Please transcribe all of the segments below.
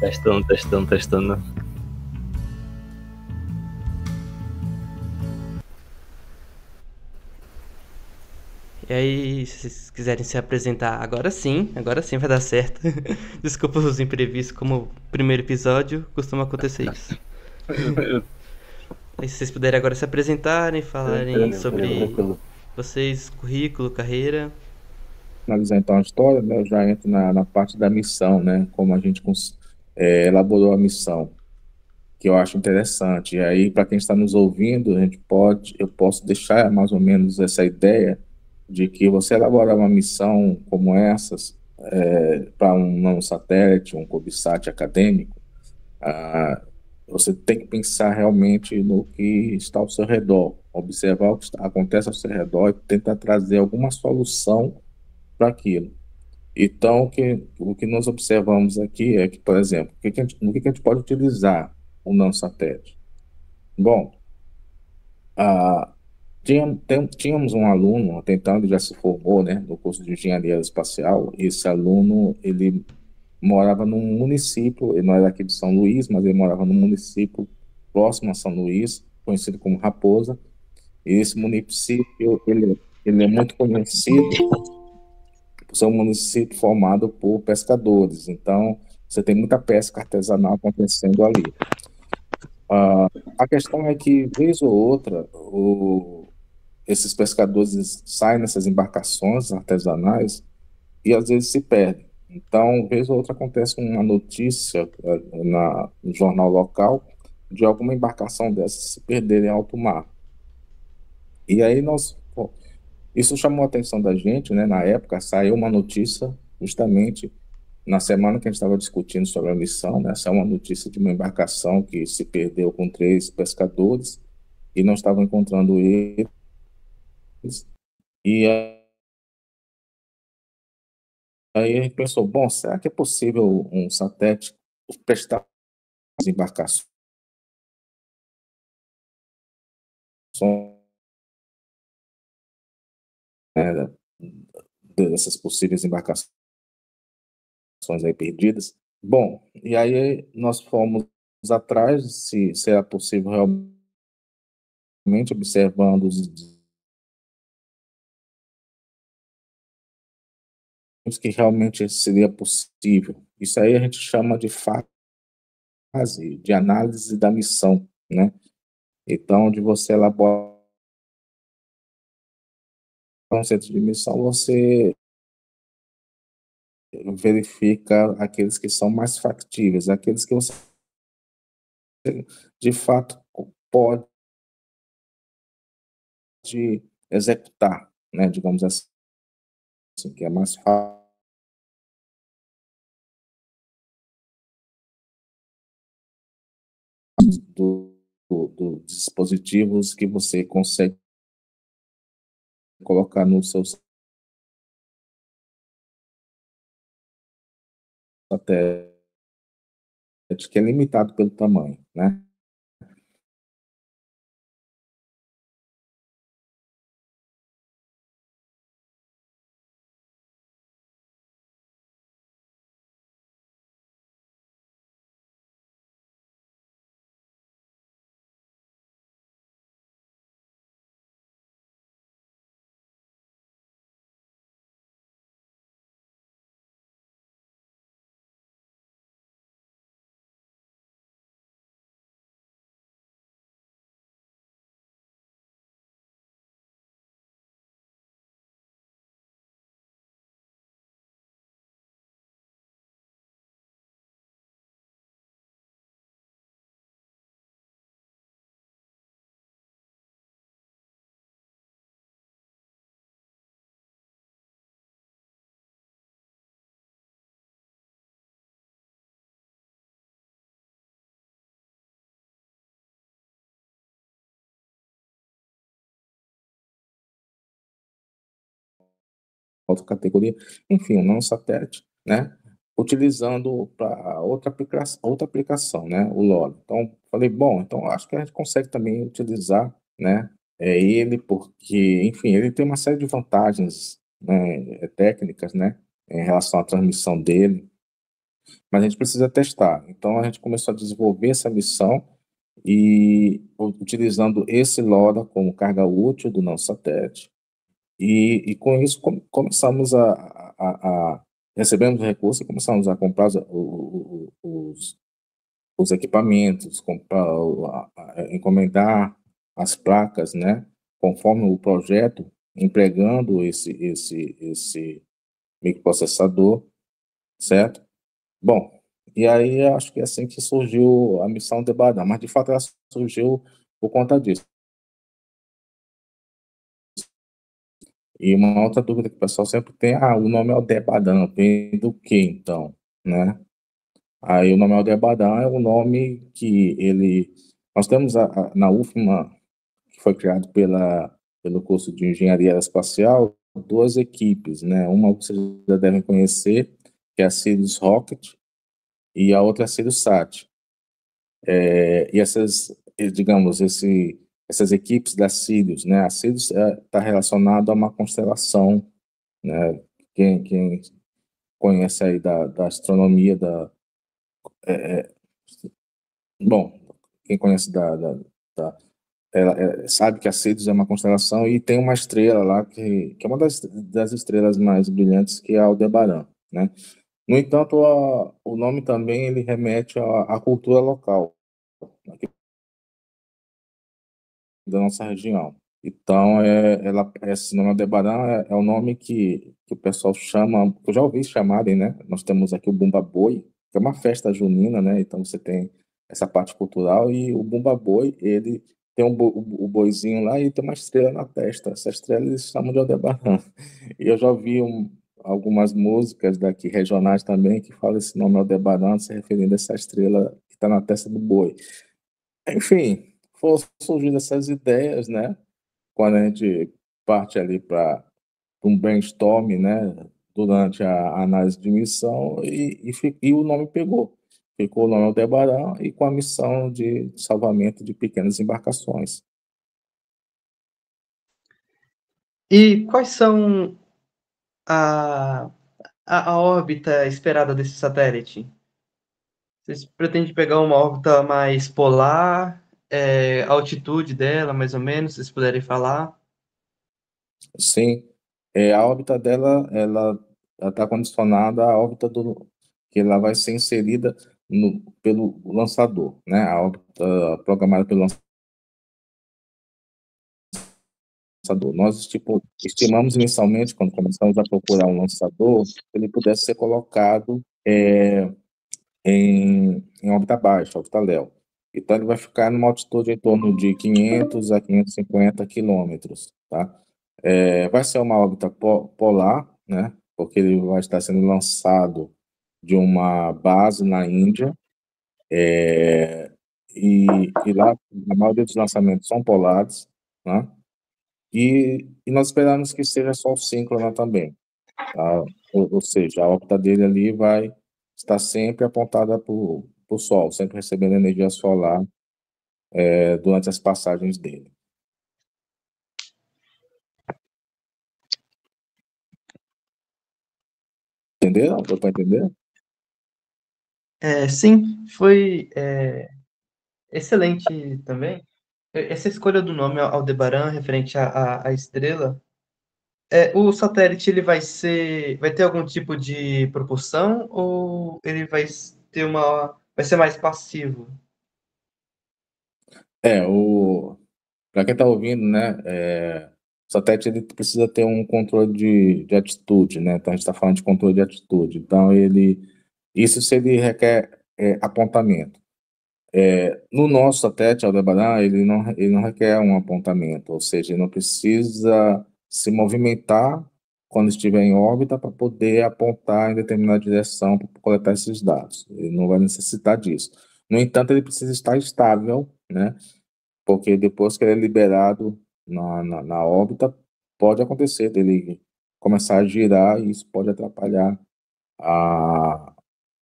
Testando, testando, testando. E aí, se vocês quiserem se apresentar, agora sim vai dar certo. Desculpa os imprevistos, como primeiro episódio, costuma acontecer isso. Aí, se vocês puderem agora se apresentarem, falarem sobre Tranquilo. vocês, currículo, carreira. Finalizar então a história, né, eu já entro na parte da missão, né, como a gente elaborou a missão, que eu acho interessante. E aí, para quem está nos ouvindo, eu posso deixar mais ou menos essa ideia de que você elaborar uma missão como essas, para um nanosatélite, um CubeSat acadêmico, ah, você tem que pensar realmente no que está ao seu redor, observar o que acontece ao seu redor e tentar trazer alguma solução para aquilo. Então, o que nós observamos aqui é que, por exemplo, no que a gente pode utilizar o nanosatélite? Bom, ah, tínhamos um aluno, tentando, já se formou, né, no curso de engenharia espacial. Esse aluno, ele morava num município, ele não era aqui de São Luís, mas ele morava num município próximo a São Luís, conhecido como Raposa. E esse município, ele é muito conhecido por ser um município formado por pescadores. Então, você tem muita pesca artesanal acontecendo ali. A questão é que, vez ou outra, esses pescadores saem nessas embarcações artesanais e às vezes se perdem. Então, vez ou outra acontece uma notícia no jornal local de alguma embarcação dessas se perderem em alto mar. E aí pô, isso chamou a atenção da gente, né? Na época saiu uma notícia justamente na semana que a gente estava discutindo sobre a missão, né? Saiu uma notícia de uma embarcação que se perdeu com 3 pescadores e não estavam encontrando eles. E aí a gente pensou, bom, será que é possível um satélite prestar as embarcações, né, dessas possíveis embarcações aí perdidas? Bom, e aí nós fomos atrás se era possível realmente, observando os que realmente seria possível. Isso aí a gente chama de fase de análise da missão, né? Então, de você elaborar um centro de missão, você verifica aqueles que são mais factíveis, aqueles que você de fato pode executar, né? Digamos assim, que é mais fácil dos dispositivos que você consegue colocar no seu satélite, que é limitado pelo tamanho, né? Outra categoria, enfim, um satélite, né? Utilizando para outra aplicação, né? O LoRa. Então, falei, bom, então acho que a gente consegue também utilizar, né? Ele, porque, enfim, ele tem uma série de vantagens, né? Técnicas, né? Em relação à transmissão dele. mas a gente precisa testar. Então, a gente começou a desenvolver essa missão e utilizando esse LoRa como carga útil do nosso satélite. E com isso, começamos recebemos recursos e começamos a comprar os equipamentos, comprar, encomendar as placas, né, conforme o projeto, empregando esse microprocessador, certo? Bom, e aí acho que é assim que surgiu a missão Debaran, mas de fato ela surgiu por conta disso. E uma outra dúvida que o pessoal sempre tem, o nome Aldebaran, vem do que então, né? Aí o nome Aldebaran é um nome que nós temos na UFMA, que foi criado pelo curso de Engenharia Aeroespacial, duas equipes, né? Uma vocês já devem conhecer, que é a Sirius Rocket, e a outra é a Sirius Sat. E digamos, essas equipes da Sirius, né? A Sirius está relacionada a uma constelação, né? Quem conhece aí da astronomia, bom, quem conhece sabe que a Sirius é uma constelação e tem uma estrela lá que é uma das estrelas mais brilhantes, que é a Aldebaran, né? No entanto, o nome também ele remete à cultura local aqui da nossa região. Então, esse nome Aldebaran é o nome que o pessoal chama, que eu já ouvi chamarem, né? Nós temos aqui o Bumba Boi, que é uma festa junina, né? Então, você tem essa parte cultural e o Bumba Boi, ele tem o boizinho lá e tem uma estrela na testa. Essa estrela eles chamam de Aldebaran. E eu já ouvi algumas músicas daqui regionais também que falam esse nome Aldebaran, se referindo a essa estrela que está na testa do boi. Enfim, foram surgindo essas ideias, né? Quando a gente parte ali para um brainstorm, né? Durante a análise de missão e o nome pegou. Ficou o nome Aldebaran e com a missão de salvamento de pequenas embarcações. E quais são a, a órbita esperada desse satélite? Vocês pretendem pegar uma órbita mais polar, a altitude dela, mais ou menos, se vocês puderem falar? Sim, a órbita dela, ela está condicionada à órbita que ela vai ser inserida pelo lançador, né? A órbita programada pelo lançador. Nós, tipo, estimamos inicialmente, quando começamos a procurar um lançador, que ele pudesse ser colocado em órbita baixa, órbita LEO. Então, ele vai ficar numa altitude em torno de 500 a 550 quilômetros, tá? Vai ser uma órbita polar, né? Porque ele vai estar sendo lançado de uma base na Índia, e lá a maioria dos lançamentos são polares, né? E nós esperamos que seja sol síncrona também, tá? Ou seja, a órbita dele ali vai estar sempre apontada para o Sol, sempre recebendo energia solar durante as passagens dele. Entenderam? Deu para entender? Sim, foi excelente também. Essa escolha do nome Aldebaran, referente à estrela, o satélite ele vai ter algum tipo de propulsão ou ele vai ser mais passivo? Para quem está ouvindo, né, o satélite ele precisa ter um controle de atitude, né? Então a gente está falando de controle de atitude. Então isso se ele requer apontamento. No nosso satélite Aldebaran, ele não requer um apontamento, ou seja, ele não precisa se movimentar quando estiver em órbita para poder apontar em determinada direção para coletar esses dados. Ele não vai necessitar disso. No entanto, ele precisa estar estável, né? Porque depois que ele é liberado na órbita, pode acontecer dele começar a girar e isso pode atrapalhar a,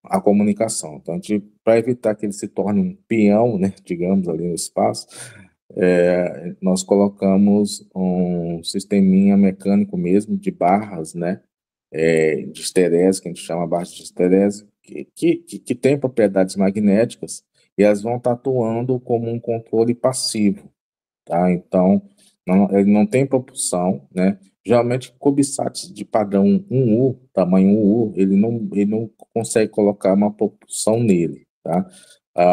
a comunicação. Então, para evitar que ele se torne um peão, né, digamos, ali no espaço, nós colocamos um sisteminha mecânico mesmo, de barras, né, de esterese, que a gente chama barras de esterese, que têm propriedades magnéticas e elas vão estar atuando como um controle passivo, tá? Então, ele não tem propulsão, né? Geralmente, CubeSats de padrão 1U, tamanho 1U, ele não consegue colocar uma propulsão nele, tá?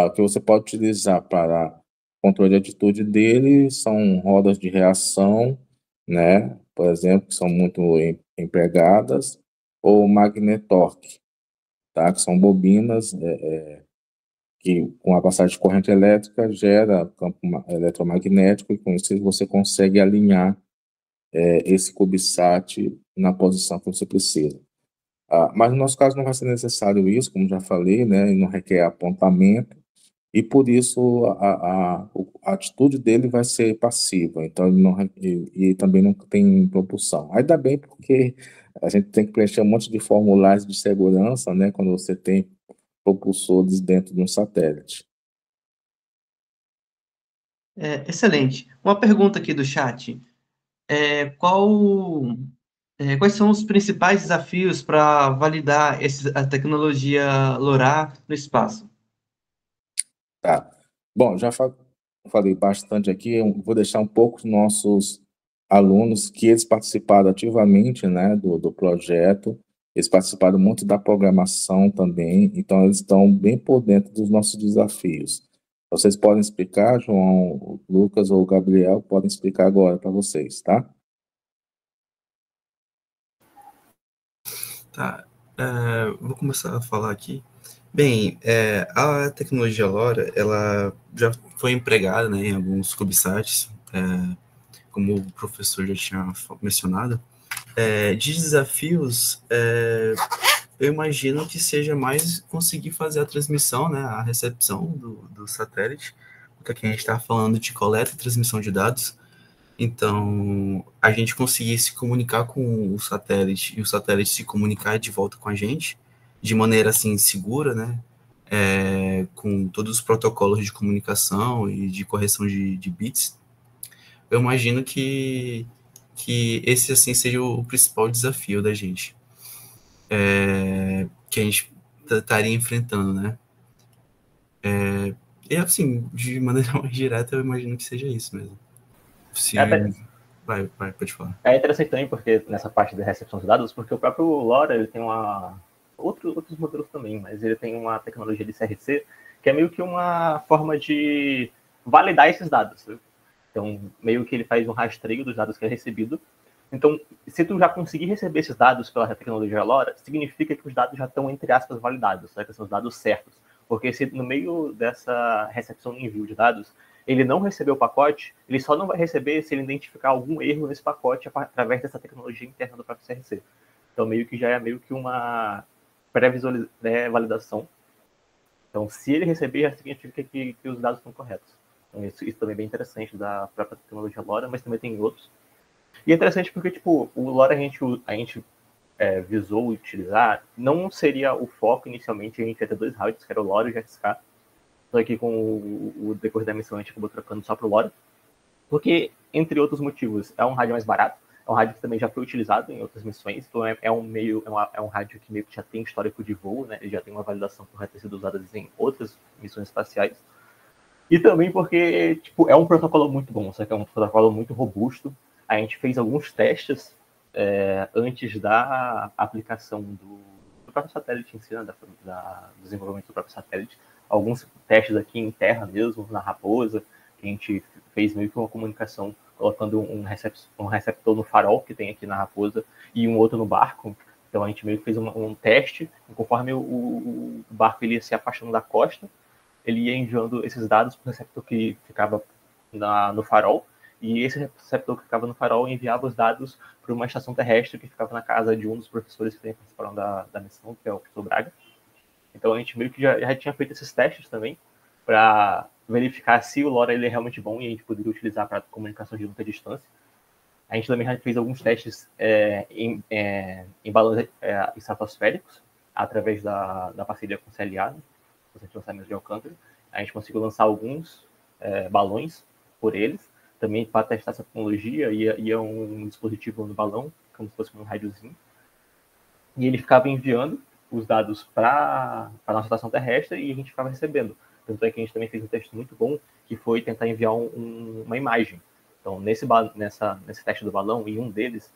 O que você pode utilizar para controle de atitude dele são rodas de reação, né? Por exemplo, que são muito empregadas, ou magnetorque, tá? Que são bobinas que, com a passagem de corrente elétrica, gera campo eletromagnético, e com isso você consegue alinhar esse CubeSat na posição que você precisa. Mas no nosso caso não vai ser necessário isso, como já falei, né? E não requer apontamento, e por isso a atitude dele vai ser passiva, então ele não, e também não tem propulsão. Ainda bem, porque a gente tem que preencher um monte de formulários de segurança, né? Quando você tem propulsores dentro de um satélite. Excelente. Uma pergunta aqui do chat. É, qual, quais são os principais desafios para validar a tecnologia LoRa no espaço? Tá. Bom, falei bastante aqui, eu vou deixar um pouco os nossos alunos que eles participaram ativamente, né, do projeto, eles participaram muito da programação também, então eles estão bem por dentro dos nossos desafios. Vocês podem explicar, João, o Lucas ou o Gabriel podem explicar agora para vocês, tá? Tá, vou começar a falar aqui. Bem, a tecnologia LoRa, ela já foi empregada, né, em alguns CubeSats, como o professor já tinha mencionado. De desafios, eu imagino que seja mais conseguir fazer a transmissão, né, a recepção do satélite, porque aqui a gente está falando de coleta e transmissão de dados. Então, a gente conseguir se comunicar com o satélite e o satélite se comunicar de volta com a gente de maneira assim segura, né? Com todos os protocolos de comunicação e de correção de bits. Eu imagino que esse assim seja o principal desafio da gente, que a gente estaria enfrentando, né? E assim, de maneira mais direta, eu imagino que seja isso mesmo. Se... pode falar. É interessante também, porque nessa parte da recepção de dados, porque o próprio LoRa, ele tem outros modelos também, mas ele tem uma tecnologia de CRC, que é meio que uma forma de validar esses dados. Então, meio que ele faz um rastreio dos dados que é recebido. Então, se tu já conseguir receber esses dados pela tecnologia LoRa, significa que os dados já estão, entre aspas, validados, né? Que são os dados certos. Porque se no meio dessa recepção e envio de dados, ele não recebeu o pacote, ele só não vai receber se ele identificar algum erro nesse pacote através dessa tecnologia interna do próprio CRC. Então, meio que já é meio que uma pré-validação. Então, se ele receber, já significa que os dados estão corretos. Então, isso também é bem interessante da própria tecnologia LoRa, mas também tem outros. E é interessante porque, tipo, o LoRa a gente visou utilizar, não seria o foco inicialmente, a gente ia ter dois rádios, que era o LoRa e o GSK. Só que com o decorrer da missão a gente acabou trocando só para o LoRa. Porque, entre outros motivos, é um rádio mais barato, é um rádio que também já foi utilizado em outras missões, então é um rádio que meio que já tem histórico de voo, né? Ele já tem uma validação por ter sido usado em outras missões espaciais. E também porque, tipo, é um protocolo muito bom, só que é um protocolo muito robusto. A gente fez alguns testes antes da aplicação do próprio satélite em si, né, do desenvolvimento do próprio satélite. Alguns testes aqui em terra mesmo, na Raposa, que a gente fez meio que uma comunicação colocando um receptor no farol que tem aqui na Raposa e um outro no barco. Então a gente meio que fez um teste, e conforme o barco ele ia se afastando da costa, ele ia enviando esses dados para o receptor que ficava no farol, e esse receptor que ficava no farol enviava os dados para uma estação terrestre que ficava na casa de um dos professores que participaram da missão, que é o professor Braga. Então a gente meio que já tinha feito esses testes também para verificar se o LoRa ele é realmente bom e a gente poderia utilizar para comunicação de longa distância. A gente também já fez alguns testes em balões estratosféricos, através da parceria com o CLA, né? O Centro de Lançamento de Alcântara. A gente conseguiu lançar alguns balões por eles. Também para testar essa tecnologia, ia um dispositivo no balão, como se fosse um rádiozinho. E ele ficava enviando os dados para a nossa estação terrestre e a gente ficava recebendo. Tanto é que a gente também fez um teste muito bom, que foi tentar enviar uma imagem. Então, nesse teste do balão, em um deles,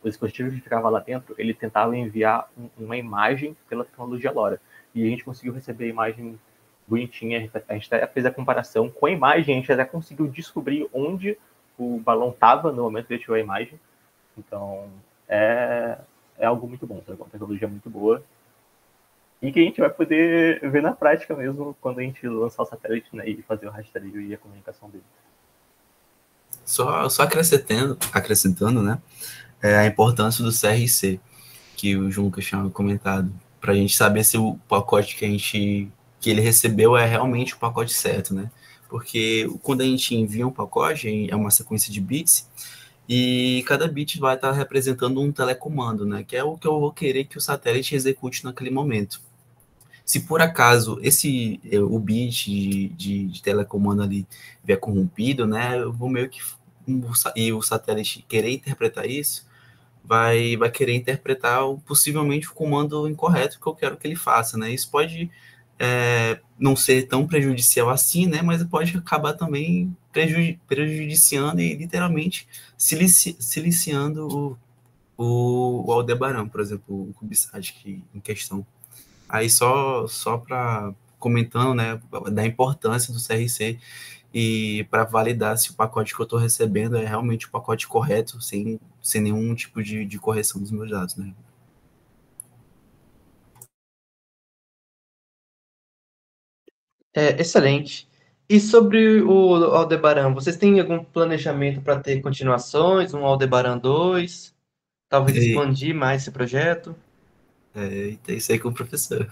o dispositivo que ficava lá dentro, ele tentava enviar uma imagem pela tecnologia LoRa. E a gente conseguiu receber a imagem bonitinha, a gente até fez a comparação com a imagem, a gente até conseguiu descobrir onde o balão estava no momento que ele tirou a imagem. Então, é algo muito bom, é uma tecnologia muito boa e que a gente vai poder ver na prática mesmo quando a gente lançar o satélite, né, e fazer o rastreio e a comunicação dele. Só acrescentando, né, a importância do CRC, que o João Lucas tinha comentado, para a gente saber se o pacote que ele recebeu é realmente o pacote certo, né? Porque quando a gente envia um pacote, é uma sequência de bits, e cada bit vai estar representando um telecomando, né? Que é o que eu vou querer que o satélite execute naquele momento. Se por acaso o bit de telecomando ali vier corrompido, né? Eu vou meio que e o satélite querer interpretar isso, vai querer interpretar possivelmente o comando incorreto que eu quero que ele faça, né? Isso pode não ser tão prejudicial assim, né? Mas pode acabar também prejudiciando e literalmente siliciando o Aldebaran, por exemplo, o CubeSat em questão. Aí só para comentando, né, da importância do CRC e para validar se o pacote que eu estou recebendo é realmente o pacote correto, sem nenhum tipo de correção dos meus dados, né? Excelente. E sobre o Aldebaran, vocês têm algum planejamento para ter continuações, um Aldebaran 2? Talvez expandir mais esse projeto? Tem isso aí com o professor.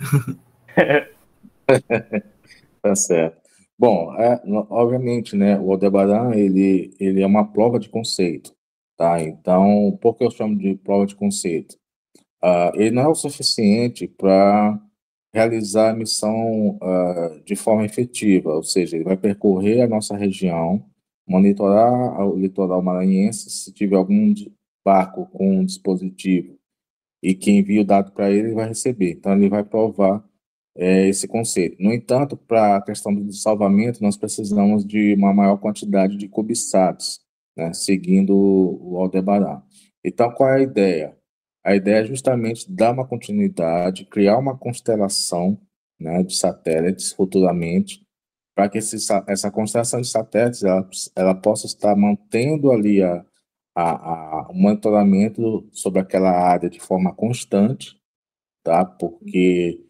Tá certo. Bom, obviamente, né, o Aldebaran, ele é uma prova de conceito, tá? Então, por que eu chamo de prova de conceito? Ele não é o suficiente para realizar a missão de forma efetiva, ou seja, ele vai percorrer a nossa região, monitorar o litoral maranhense, se tiver algum barco com um dispositivo e que envia o dado para ele, ele vai receber. Então, ele vai provar esse conceito. No entanto, para a questão do salvamento, nós precisamos de uma maior quantidade de CubeSats, né, seguindo o Aldebaran. Então, qual é a ideia? A ideia é justamente dar uma continuidade, criar uma constelação, né, de satélites futuramente, para que essa constelação de satélites ela possa estar mantendo ali o monitoramento sobre aquela área de forma constante, tá? Porque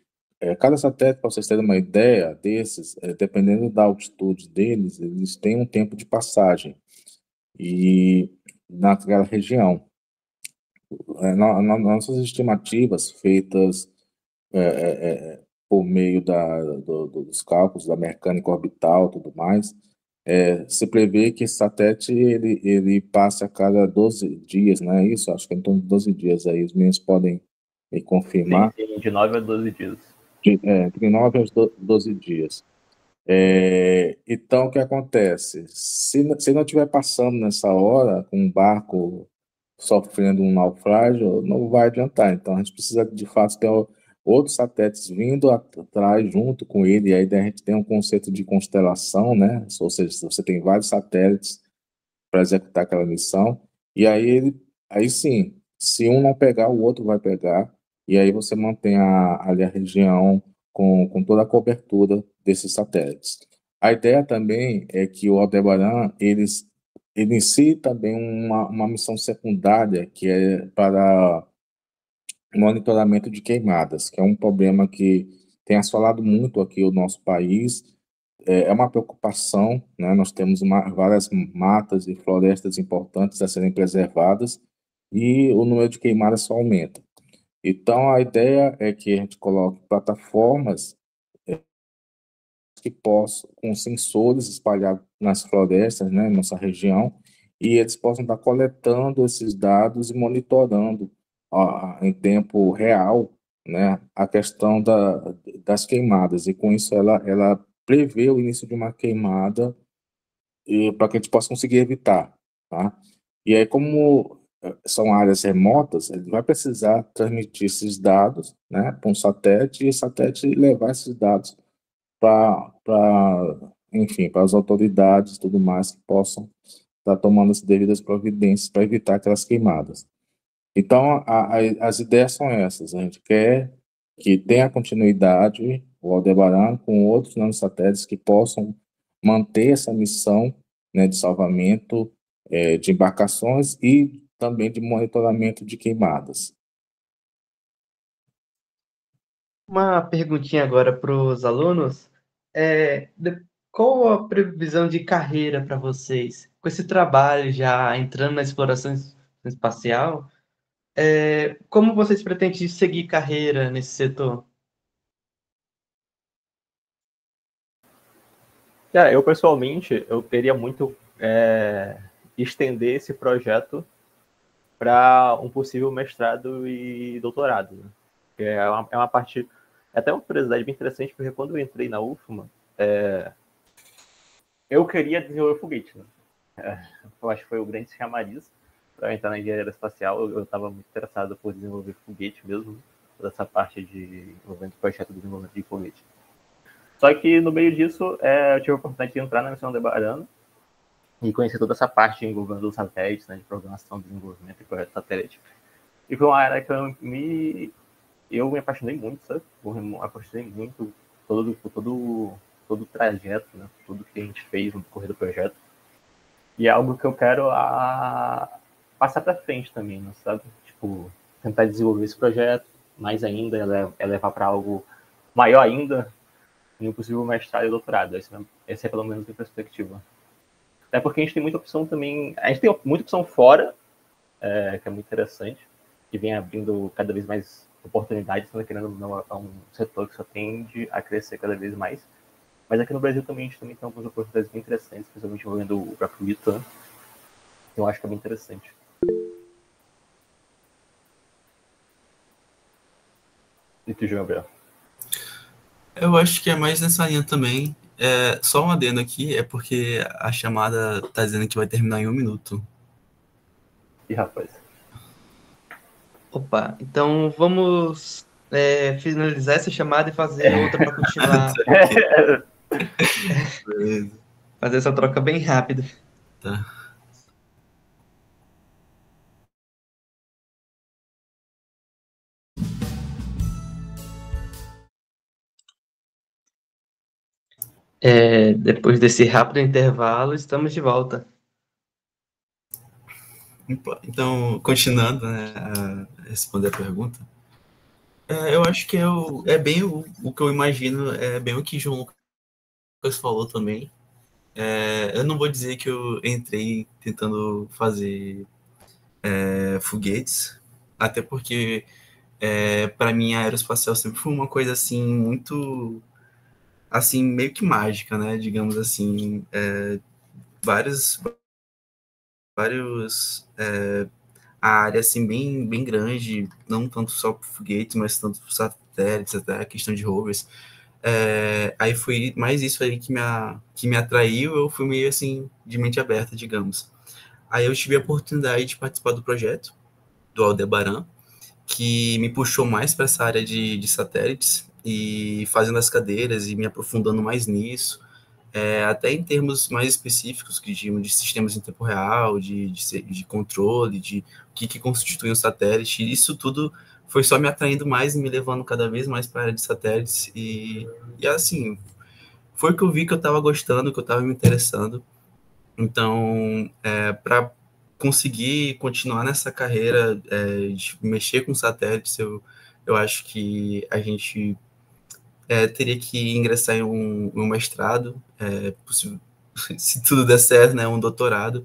cada satélite, para vocês terem uma ideia desses, dependendo da altitude deles, eles têm um tempo de passagem e naquela região. Nossas estimativas feitas por meio dos cálculos da mecânica orbital e tudo mais, se prevê que esse satélite ele passe a cada 12 dias, não é isso? Acho que é em torno de 12 dias aí, os meninos podem me confirmar. Sim, de 9 a 12 dias. Entre 9 a 12 dias. Então, o que acontece? Se não estiver passando nessa hora, com um barco sofrendo um naufrágio, não vai adiantar. Então, a gente precisa, de fato, ter outros satélites vindo atrás, junto com ele, e aí a gente tem um conceito de constelação, né? Ou seja, você tem vários satélites para executar aquela missão, e aí sim, se um não pegar, o outro vai pegar, e aí você mantém ali a região com toda a cobertura desses satélites. A ideia também é que o Aldebaran, ele inicie também uma missão secundária, que é para monitoramento de queimadas, que é um problema que tem assolado muito aqui o nosso país. É uma preocupação, né? Nós temos várias matas e florestas importantes a serem preservadas e o número de queimadas só aumenta. Então, a ideia é que a gente coloque plataformas que possam, com sensores espalhados nas florestas, né, nossa região, e eles possam estar coletando esses dados e monitorando em tempo real, né, a questão das queimadas. E com isso ela prevê o início de uma queimada para que a gente possa conseguir evitar, tá? E aí, como são áreas remotas, ele vai precisar transmitir esses dados, né, para um satélite, e esse satélite levar esses dados enfim, para as autoridades e tudo mais que possam estar tomando as devidas providências para evitar aquelas queimadas. Então, as ideias são essas. A gente quer que tenha continuidade o Aldebaran com outros nanosatélites que possam manter essa missão, né, de salvamento de embarcações e também de monitoramento de queimadas. Uma perguntinha agora para os alunos. Qual a previsão de carreira para vocês? Com esse trabalho já entrando na exploração espacial, como vocês pretendem seguir carreira nesse setor? Cara, eu pessoalmente, eu queria muito estender esse projeto para um possível mestrado e doutorado, né? É uma parte, é até uma curiosidade bem interessante, porque quando eu entrei na UFMA, eu queria desenvolver foguete, né? Eu acho que foi o grande chamariz para entrar na engenharia espacial. Eu estava muito interessado por desenvolver foguete mesmo, toda essa parte de desenvolvimento, projeto de desenvolvimento de foguete. Só que no meio disso, eu tive a oportunidade de entrar na missão Aldebaran e conhecer toda essa parte envolvendo os satélites, né, de programação, desenvolvimento e projeto de satélite. E foi uma área que eu me apaixonei muito, sabe? Eu me apaixonei muito todo o trajeto, né? Tudo que a gente fez no decorrer do projeto. E é algo que eu quero passar para frente também, né, sabe? Tipo, tentar desenvolver esse projeto mais ainda, levar para algo maior ainda, em um possível mestrado e doutorado. Essa é pelo menos a minha perspectiva. Até porque a gente tem muita opção também, a gente tem muita opção fora, que é muito interessante, que vem abrindo cada vez mais oportunidades, né, querendo não, é um setor que só tende a crescer cada vez mais. Mas aqui no Brasil também a gente também tem algumas oportunidades bem interessantes, principalmente envolvendo o próprio ITA. Eu acho que é bem interessante. E tu, Gabriel? Eu acho que é mais nessa linha também. Só um adendo aqui, é porque a chamada tá dizendo que vai terminar em 1 minuto. E rapaz? Opa, então vamos finalizar essa chamada e fazer outra para continuar. Fazer essa troca bem rápida. Tá. Depois desse rápido intervalo, estamos de volta. Então, continuando, né, a responder a pergunta, eu acho que é bem o que eu imagino, é bem o que João Lucas falou também. Eu não vou dizer que eu entrei tentando fazer foguetes, até porque para mim a aeroespacial sempre foi uma coisa assim muito assim meio que mágica, né? Digamos assim, vários a área assim bem grande, não tanto só por foguetes, mas tanto por satélites, até a questão de rovers. Aí foi mais isso aí que me atraiu, eu fui meio assim de mente aberta, digamos. Aí eu tive a oportunidade de participar do projeto do Aldebaran, que me puxou mais para essa área de satélites e fazendo as cadeiras e me aprofundando mais nisso, até em termos mais específicos de sistemas em tempo real, de controle, de o que constitui um satélite. Isso tudo foi só me atraindo mais e me levando cada vez mais para a área de satélites. E assim, foi que eu vi que eu estava gostando, que eu estava me interessando. Então, para conseguir continuar nessa carreira de mexer com satélites, eu acho que a gente teria que ingressar em um mestrado, se tudo der certo, né, um doutorado,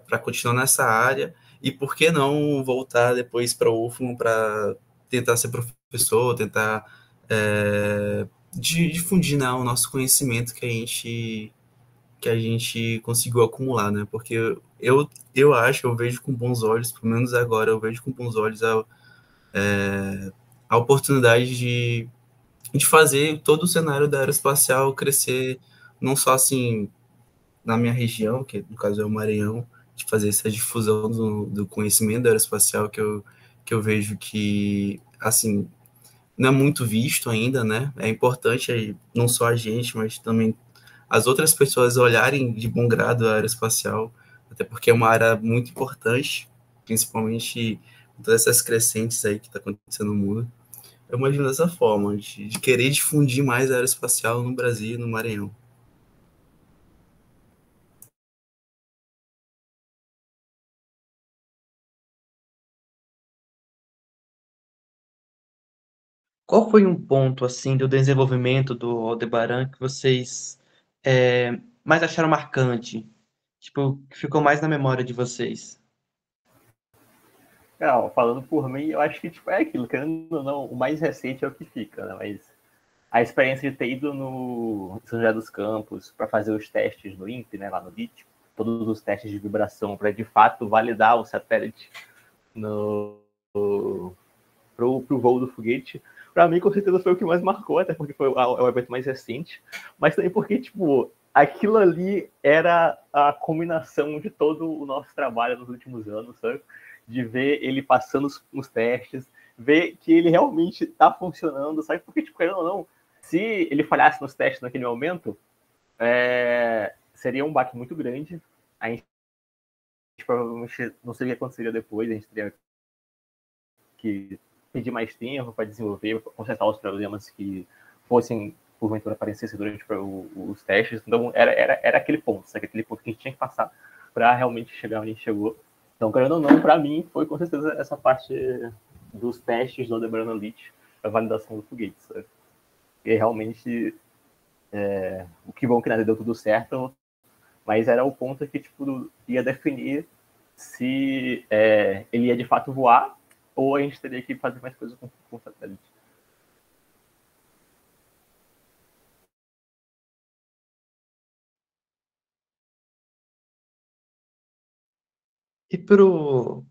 para continuar nessa área, e por que não voltar depois para o UFM para tentar ser professor, tentar difundir, né, o nosso conhecimento que a gente conseguiu acumular, né? Porque eu acho, eu vejo com bons olhos, pelo menos agora, eu vejo com bons olhos a oportunidade de fazer todo o cenário da aeroespacial crescer, não só assim na minha região, que no caso é o Maranhão, de fazer essa difusão do conhecimento aeroespacial que eu vejo que, assim, não é muito visto ainda, né? É importante aí, não só a gente, mas também as outras pessoas olharem de bom grado a aeroespacial, até porque é uma área muito importante, principalmente com todas essas crescentes aí que está acontecendo no mundo. Eu imagino dessa forma, de querer difundir mais a aeroespacial no Brasil e no Maranhão. Qual foi um ponto, assim, do desenvolvimento do Aldebaran que vocês mais acharam marcante? Tipo, que ficou mais na memória de vocês? Não, falando por mim, eu acho que tipo, é aquilo, querendo ou não, o mais recente é o que fica, né? Mas a experiência de ter ido no São José dos Campos para fazer os testes no INPE, né, lá no DIT, todos os testes de vibração para de fato validar o satélite pro voo do foguete, para mim com certeza foi o que mais marcou, até porque foi o evento mais recente, mas também porque tipo aquilo ali era a combinação de todo o nosso trabalho nos últimos anos, sabe? De ver ele passando nos testes, ver que ele realmente está funcionando, sabe? Porque, tipo, querendo ou não, se ele falhasse nos testes naquele momento, seria um baque muito grande. A gente provavelmente não sei o que aconteceria depois, a gente teria que pedir mais tempo para desenvolver, para consertar os problemas que fossem, porventura, aparecessem durante os testes. Então, era aquele ponto, sabe? Aquele ponto que a gente tinha que passar para realmente chegar onde a gente chegou. Então, querendo ou não, para mim, foi com certeza essa parte dos testes do Aldebaran Elite, a validação do foguete, sabe? E realmente, o que bom que nada deu tudo certo, mas era o ponto que tipo, ia definir se ele ia de fato voar ou a gente teria que fazer mais coisas com o satélite. E pro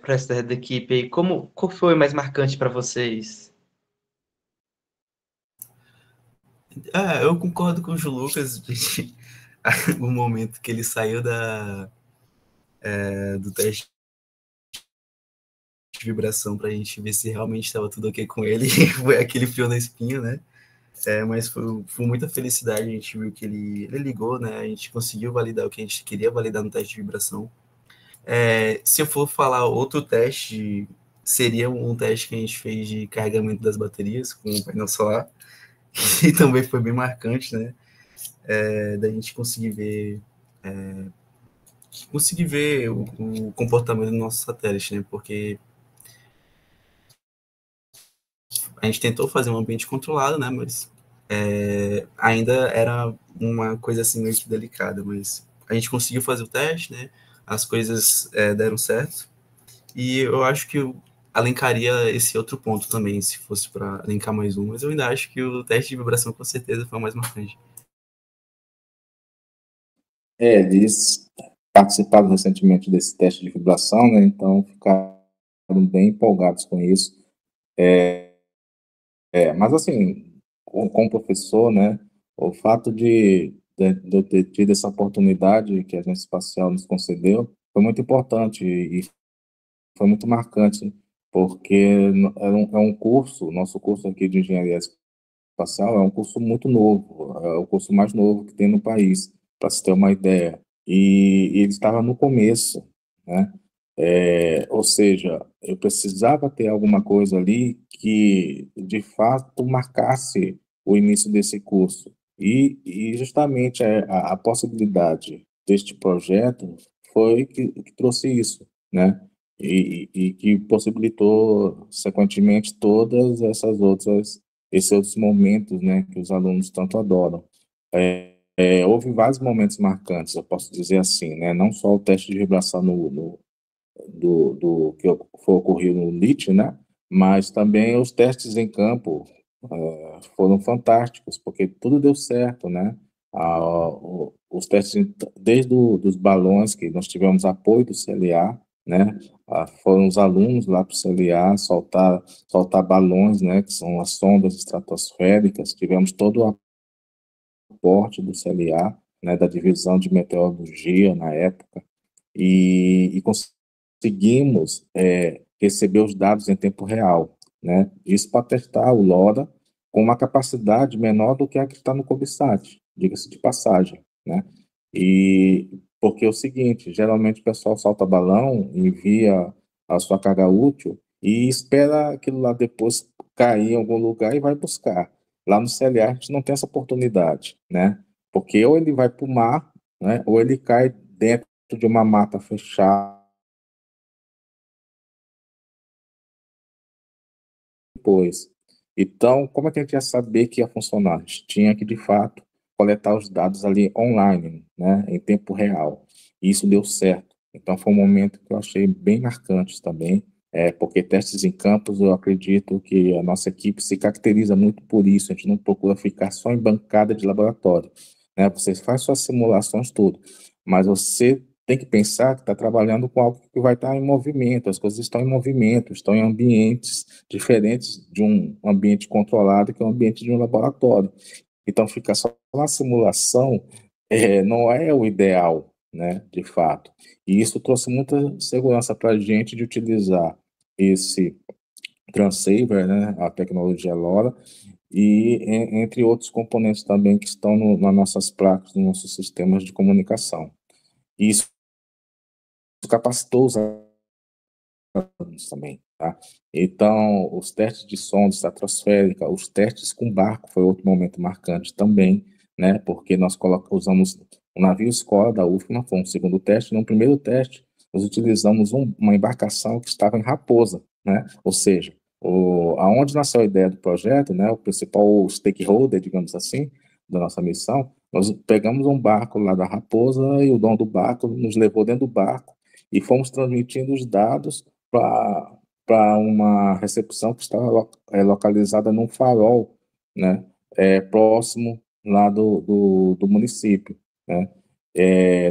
resto da equipe aí, qual foi mais marcante para vocês? Eu concordo com o Ju Lucas, o momento que ele saiu do teste de vibração para a gente ver se realmente estava tudo ok com ele, foi aquele frio na espinha, né? Mas foi muita felicidade, a gente viu que ele ligou, né? A gente conseguiu validar o que a gente queria validar no teste de vibração. Se eu for falar outro teste, seria um teste que a gente fez de carregamento das baterias com o painel solar, que também foi bem marcante, né? Da gente conseguir ver o comportamento do nosso satélite, né? Porque a gente tentou fazer um ambiente controlado, né? Mas ainda era uma coisa assim meio que delicada, mas a gente conseguiu fazer o teste, né? As coisas deram certo. E eu acho que eu alencaria esse outro ponto também, se fosse para alencar mais um, mas eu ainda acho que o teste de vibração com certeza foi o mais marcante. Eles participaram recentemente desse teste de vibração, né? Então ficaram bem empolgados com isso. Mas assim, como professor, né? O fato de eu ter tido essa oportunidade que a agência espacial nos concedeu foi muito importante e foi muito marcante, porque é um curso, nosso curso aqui de engenharia espacial é um curso muito novo, é o curso mais novo que tem no país, para se ter uma ideia. E ele estava no começo, né? Ou seja, eu precisava ter alguma coisa ali que, de fato, marcasse o início desse curso. E justamente a possibilidade deste projeto foi que trouxe isso, né? E que possibilitou, sequentemente, todas esses outros momentos, né, que os alunos tanto adoram. Houve vários momentos marcantes, eu posso dizer assim, né, não só o teste de vibração do que foi ocorrido no NIT, né, mas também os testes em campo foram fantásticos, porque tudo deu certo, né, os testes, desde dos balões, que nós tivemos apoio do CLA, né, foram os alunos lá para o CLA soltar balões, né, que são as sondas estratosféricas, tivemos todo o aporte do CLA, né, da divisão de meteorologia na época, e conseguimos receber os dados em tempo real, né? Isso para testar o LoRa com uma capacidade menor do que a que está no CubeSat, diga-se de passagem, né? E porque é o seguinte, geralmente o pessoal solta balão, envia a sua carga útil e espera aquilo lá depois cair em algum lugar e vai buscar. Lá no CLA a gente não tem essa oportunidade, né? Porque ou ele vai para o mar, né? Ou ele cai dentro de uma mata fechada depois. Então, como é que a gente ia saber que ia funcionar? A gente tinha que, de fato, coletar os dados ali online, né, em tempo real. E isso deu certo. Então, foi um momento que eu achei bem marcante também, porque testes em campos, eu acredito que a nossa equipe se caracteriza muito por isso. A gente não procura ficar só em bancada de laboratório, né? Você faz suas simulações, tudo, mas você tem que pensar que está trabalhando com algo que vai estar em movimento, as coisas estão em movimento, estão em ambientes diferentes de um ambiente controlado, que é o ambiente de um laboratório. Então, ficar só na simulação não é o ideal, né, de fato. E isso trouxe muita segurança para a gente de utilizar esse transceiver, né, a tecnologia LoRa, e entre outros componentes também que estão nas nossas placas, nos nossos sistemas de comunicação. E isso capacitou os alunos também, tá? Então, os testes de sonda estratosférica, os testes com barco foi outro momento marcante também, né? Porque nós usamos o navio escola da UFMA, foi um segundo teste. No primeiro teste, nós utilizamos uma embarcação que estava em Raposa, né? Ou seja, aonde nasceu a ideia do projeto, né? O principal stakeholder, digamos assim, da nossa missão, nós pegamos um barco lá da Raposa e o dono do barco nos levou dentro do barco e fomos transmitindo os dados para uma recepção que estava localizada num farol, né, próximo lá do município, né.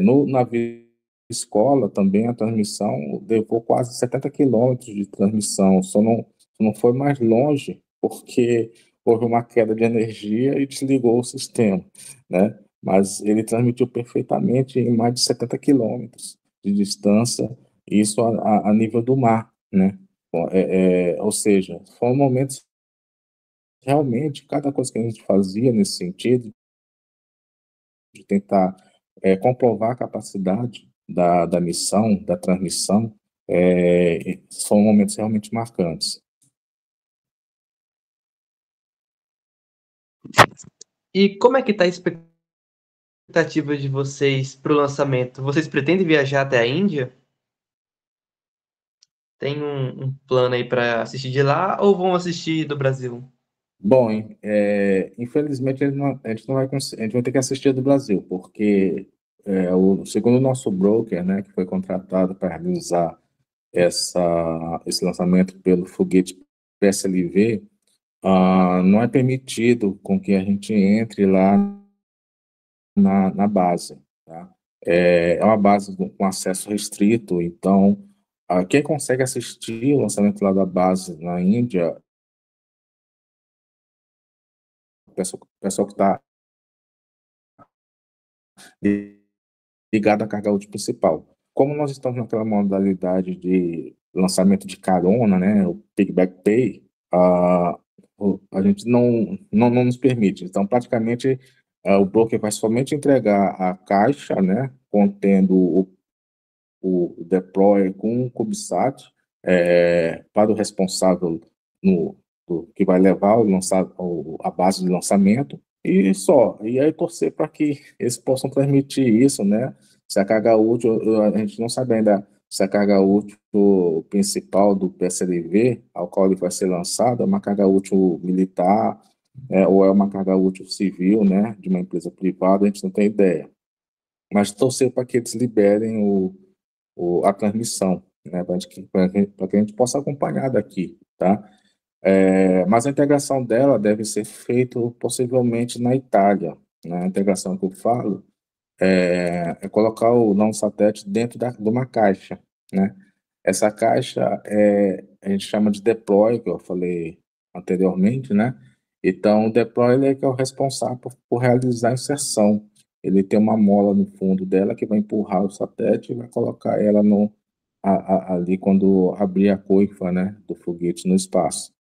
No navio escola também a transmissão levou quase 70 quilômetros de transmissão, só não foi mais longe porque houve uma queda de energia e desligou o sistema, né, mas ele transmitiu perfeitamente em mais de 70 quilômetros de distância, isso a nível do mar, né? Ou seja, foram momentos realmente, cada coisa que a gente fazia nesse sentido, de tentar comprovar a capacidade da missão, da transmissão, são momentos realmente marcantes. E como é que está a expectativa de vocês para o lançamento? Vocês pretendem viajar até a Índia? Tem um plano aí para assistir de lá ou vão assistir do Brasil? Bom, infelizmente a gente não vai a gente vai ter que assistir do Brasil, porque segundo o nosso broker, né, que foi contratado para realizar esse lançamento pelo foguete PSLV, não é permitido com que a gente entre lá na base, tá? É uma base com acesso restrito, então quem consegue assistir o lançamento lá da base na Índia, o pessoal que está ligado à carga útil principal. Como nós estamos naquela modalidade de lançamento de carona, né, o Piggyback Pay, a gente não nos permite. Então, praticamente, o broker vai somente entregar a caixa, né, contendo o deploy com o CubeSat para o responsável que vai levar a base de lançamento e só. E aí torcer para que eles possam transmitir isso, né? Se a carga útil, a gente não sabe ainda se a carga útil principal do PSLV, ao qual ele vai ser lançado, é uma carga útil militar, ou é uma carga útil civil, né? De uma empresa privada, a gente não tem ideia. Mas torcer para que eles liberem a transmissão, né? Para que a gente possa acompanhar daqui, tá? Mas a integração dela deve ser feita possivelmente na Itália, né? A integração que eu falo é colocar o não satélite dentro de uma caixa, né? Essa caixa a gente chama de deploy, que eu falei anteriormente, né? Então, o deploy ele é que é o responsável por realizar a inserção. ele tem uma mola no fundo dela que vai empurrar o satélite e vai colocar ela no, ali quando abrir a coifa, né, do foguete no espaço.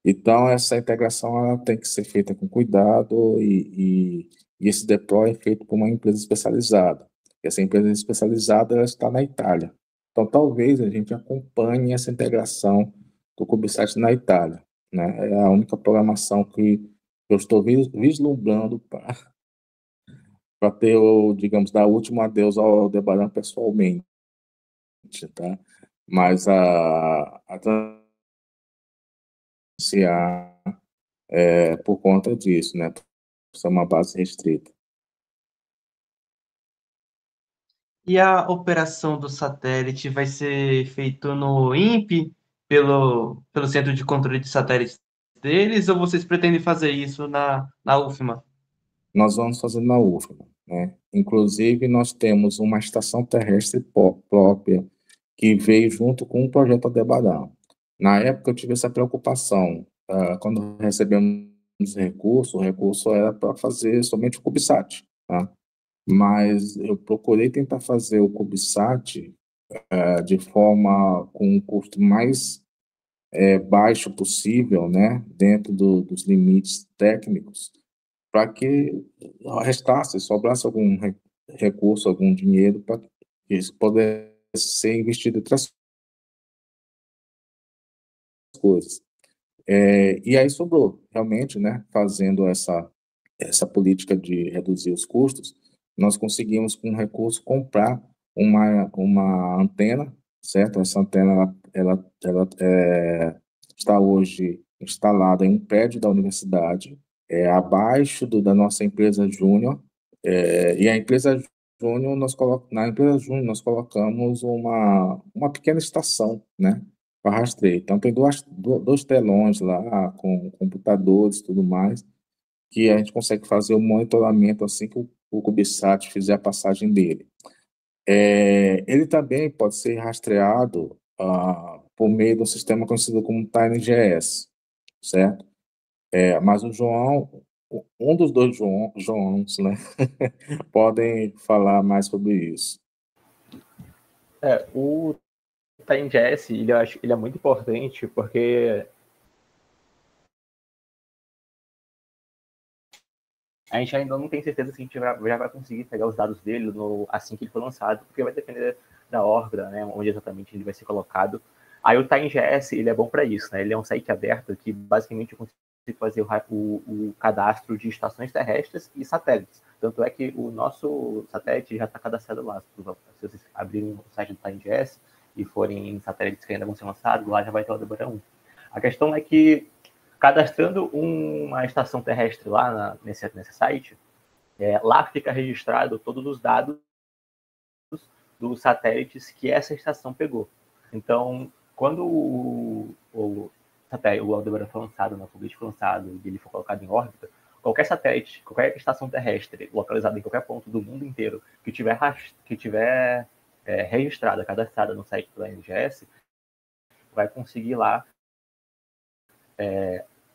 Então, essa integração ela tem que ser feita com cuidado e esse deploy é feito por uma empresa especializada. Essa empresa especializada ela está na Itália. Então, talvez a gente acompanhe essa integração do CubeSat na Itália, né? É a única programação que eu estou vislumbrando para ter, digamos, dar o último adeus ao Aldebaran pessoalmente, tá? Mas a transiar por conta disso, né? Isso é uma base restrita. E a operação do satélite vai ser feita no INPE, pelo Centro de Controle de Satélites deles, ou vocês pretendem fazer isso na UFMA? Nós vamos fazer na UFMA, né? Inclusive, nós temos uma estação terrestre própria que veio junto com o projeto Aldebaran. Na época, eu tive essa preocupação. Quando recebemos o recurso era para fazer somente o CubeSat, tá? Mas eu procurei tentar fazer o CubeSat de forma com um custo mais baixo possível, né? Dentro dos limites técnicos, para que restasse, sobrasse algum recurso, algum dinheiro para que isso pudesse ser investido em outras coisas. E aí sobrou, realmente, né, fazendo essa política de reduzir os custos, nós conseguimos, com recurso, comprar uma antena, certo? Essa antena, ela está hoje instalada em um prédio da universidade, abaixo da nossa empresa Júnior, e a empresa Júnior, na empresa Júnior, nós colocamos uma pequena estação, né, para rastreio. Então, tem dois telões lá, com computadores e tudo mais, que a gente consegue fazer o monitoramento assim que o CubeSat fizer a passagem dele. Ele também pode ser rastreado por meio de um sistema conhecido como TinyGS, certo? Mas o João, um dos dois Joãos, né, podem falar mais sobre isso. O TinyJS, ele é muito importante porque a gente ainda não tem certeza se a gente já vai conseguir pegar os dados dele assim que ele for lançado, porque vai depender da órbita, né, onde exatamente ele vai ser colocado. Aí o TinyJS, ele é bom para isso, né? Ele é um site aberto que basicamente eu consigo fazer o cadastro de estações terrestres e satélites. Tanto é que o nosso satélite já está cadastrado lá. Se vocês abrirem o site do TinyJS e forem em satélites que ainda vão ser lançados, lá já vai ter o Aldebaran 1. A questão é que, cadastrando uma estação terrestre lá nesse site, lá fica registrado todos os dados dos satélites que essa estação pegou. Então, quando o Aldebaran foi lançado, o foguete foi lançado e ele foi colocado em órbita, qualquer satélite, qualquer estação terrestre localizada em qualquer ponto do mundo inteiro que tiver registrada, cadastrada no site do NGS, vai conseguir lá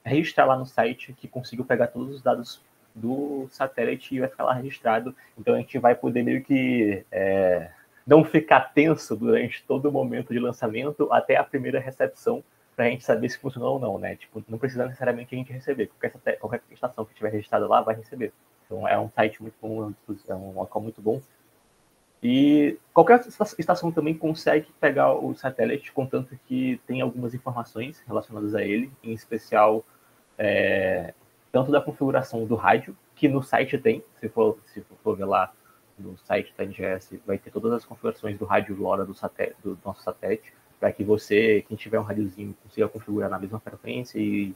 registrar lá no site que conseguiu pegar todos os dados do satélite e vai ficar lá registrado. Então a gente vai poder meio que não ficar tenso durante todo o momento de lançamento até a primeira recepção, para a gente saber se funcionou ou não, né? Tipo, não precisa necessariamente a gente receber. Qualquer estação que estiver registrada lá vai receber. Então é um site muito bom, é um local muito bom. E qualquer estação também consegue pegar o satélite, contanto que tem algumas informações relacionadas a ele, em especial tanto da configuração do rádio, que no site tem, se for ver lá no site da NGS, vai ter todas as configurações do rádio LoRa do nosso satélite, para que quem tiver um rádiozinho, consiga configurar na mesma frequência e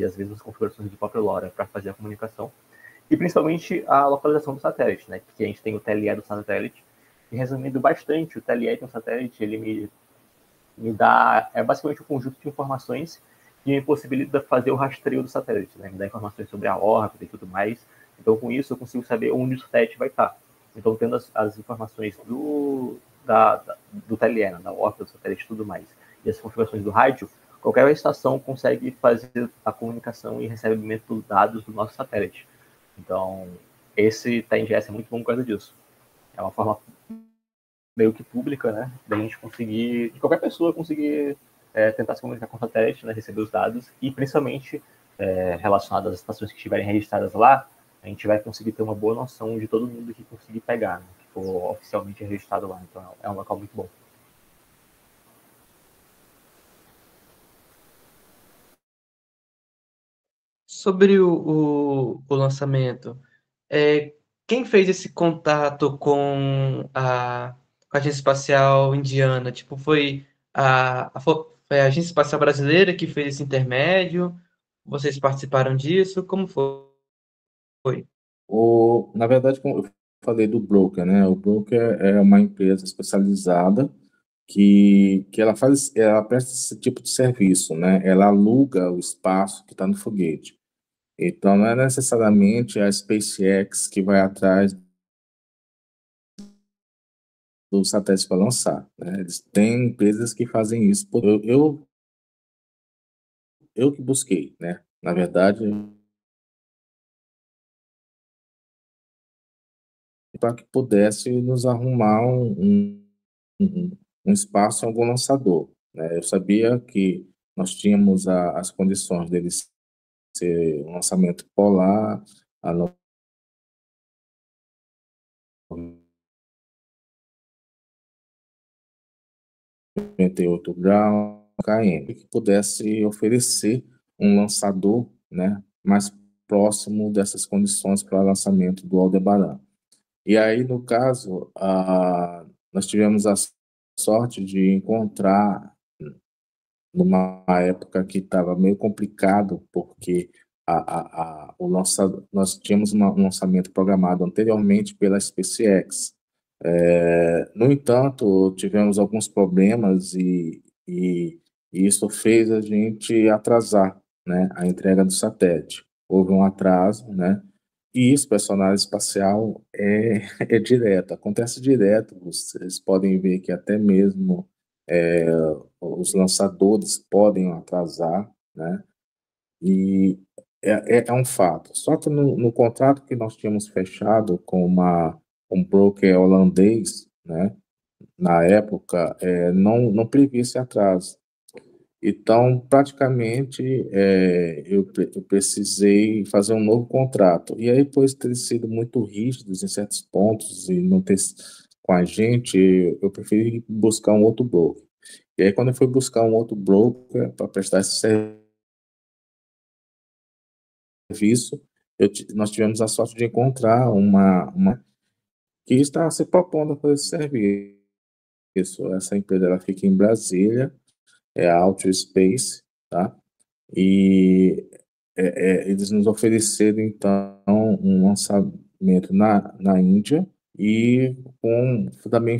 as mesmas configurações do próprio LoRa para fazer a comunicação. E principalmente a localização do satélite, né? Que a gente tem o TLE do satélite. E resumindo bastante, o TLE de um satélite, ele me dá basicamente um conjunto de informações que me possibilita fazer o rastreio do satélite, né? Me dá informações sobre a órbita e tudo mais. Então, com isso, eu consigo saber onde o satélite vai estar. Então, tendo as informações do TLE, né? Da órbita do satélite e tudo mais, e as configurações do rádio, qualquer estação consegue fazer a comunicação e recebimento dos dados do nosso satélite. Então, esse TNGS é muito bom por causa disso. É uma forma meio que pública, né, da gente conseguir, de qualquer pessoa conseguir tentar se comunicar com o satélite, né, receber os dados, e principalmente relacionado às estações que estiverem registradas lá, a gente vai conseguir ter uma boa noção de todo mundo que conseguir pegar, né, que for oficialmente registrado lá. Então é um local muito bom. Sobre o lançamento, quem fez esse contato com a Agência Espacial Indiana? Tipo, foi a Agência Espacial Brasileira que fez esse intermédio? Vocês participaram disso? Como foi? Na verdade, como eu falei do broker, né? O broker é uma empresa especializada que ela presta esse tipo de serviço, né? Ela aluga o espaço que está no foguete. Então, não é necessariamente a SpaceX que vai atrás do satélite para lançar, né? Eles têm empresas que fazem isso. Eu que busquei, né? Na verdade, para que pudesse nos arrumar um espaço em algum lançador, né? Eu sabia que nós tínhamos as condições dele ser um lançamento polar, a 98 graus km, que pudesse oferecer um lançador, né, mais próximo dessas condições para lançamento do Aldebaran. E aí, no caso, nós tivemos a sorte de encontrar numa época que estava meio complicado, porque nós tínhamos um lançamento programado anteriormente pela SpaceX. No entanto, tivemos alguns problemas e isso fez a gente atrasar, né, a entrega do satélite. Houve um atraso, né? E isso, personal espacial, é direto, acontece direto. Vocês podem ver que até mesmo é, os lançadores podem atrasar, né? E é um fato. Só que no contrato que nós tínhamos fechado com um broker holandês, né? Na época, não previa esse atraso. Então, praticamente, eu precisei fazer um novo contrato. E aí, depois de ter sido muito rígidos em certos pontos e não ter com a gente, eu preferi buscar um outro broker. E aí, quando eu fui buscar um outro broker para prestar esse serviço, nós tivemos a sorte de encontrar uma que está se propondo a fazer esse serviço. Essa empresa ela fica em Brasília, é a Alto Space, tá? E eles nos ofereceram, então, um lançamento na Índia e com também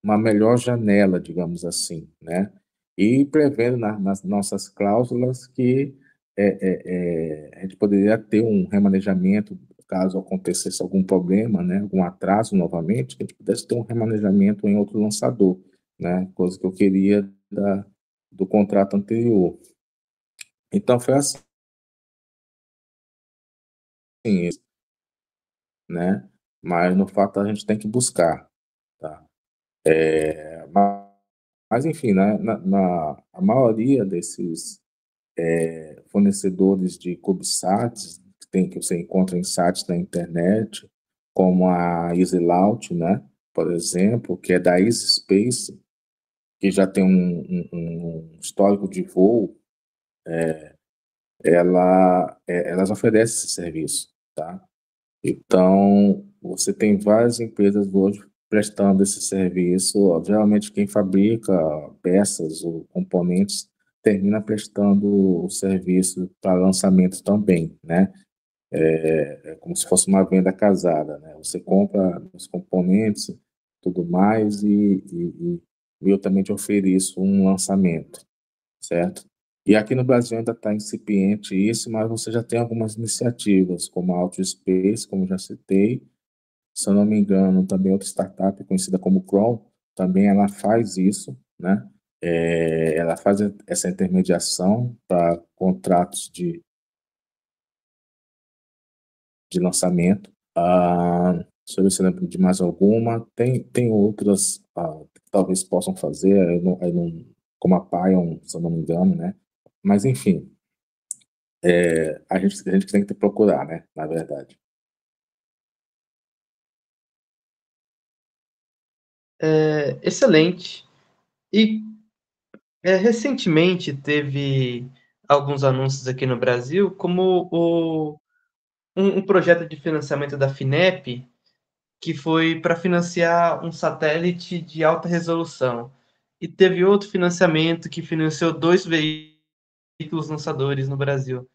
uma melhor janela, digamos assim, né? E prevendo nas nossas cláusulas que a gente poderia ter um remanejamento, caso acontecesse algum problema, né? Algum atraso novamente, que a gente pudesse ter um remanejamento em outro lançador, né? Coisa que eu queria do contrato anterior. Então, foi assim, né? Mas no fato a gente tem que buscar, tá? Mas enfim, né? A maioria desses fornecedores de CubeSats que você encontra em sites da internet, como a EasyLaunch, né? Por exemplo, que é da EasySpace, que já tem um histórico de voo, elas oferecem esse serviço, tá? Então, você tem várias empresas hoje prestando esse serviço. Ó, geralmente, quem fabrica peças ou componentes termina prestando o serviço para lançamento também, né? É como se fosse uma venda casada, né? Você compra os componentes, tudo mais, e eu também te ofereço um lançamento, certo? E aqui no Brasil ainda está incipiente isso, mas você já tem algumas iniciativas, como a AutoSpace, como já citei. Se eu não me engano, também outra startup conhecida como Chrome, também ela faz isso, né? Ela faz essa intermediação para contratos de lançamento, Deixa eu ver se eu lembro de mais alguma. Tem outras que talvez possam fazer, como a Pion, se eu não me engano, né? Mas, enfim, a gente tem que procurar, né? Na verdade. Excelente. E recentemente teve alguns anúncios aqui no Brasil, como um projeto de financiamento da FINEP, que foi para financiar um satélite de alta resolução. E teve outro financiamento que financiou 2 veículos lançadores no Brasil.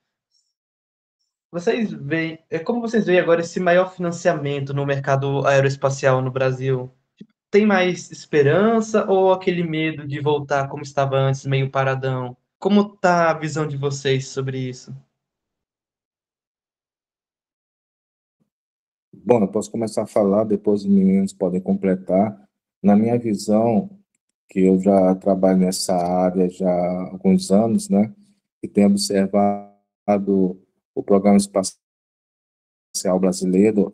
Como vocês veem agora esse maior financiamento no mercado aeroespacial no Brasil? Tem mais esperança ou aquele medo de voltar como estava antes, meio paradão? Como tá a visão de vocês sobre isso? Bom, eu posso começar a falar, depois os meninos podem completar. Na minha visão, que eu já trabalho nessa área já há alguns anos, né? E tenho observado o programa espacial brasileiro,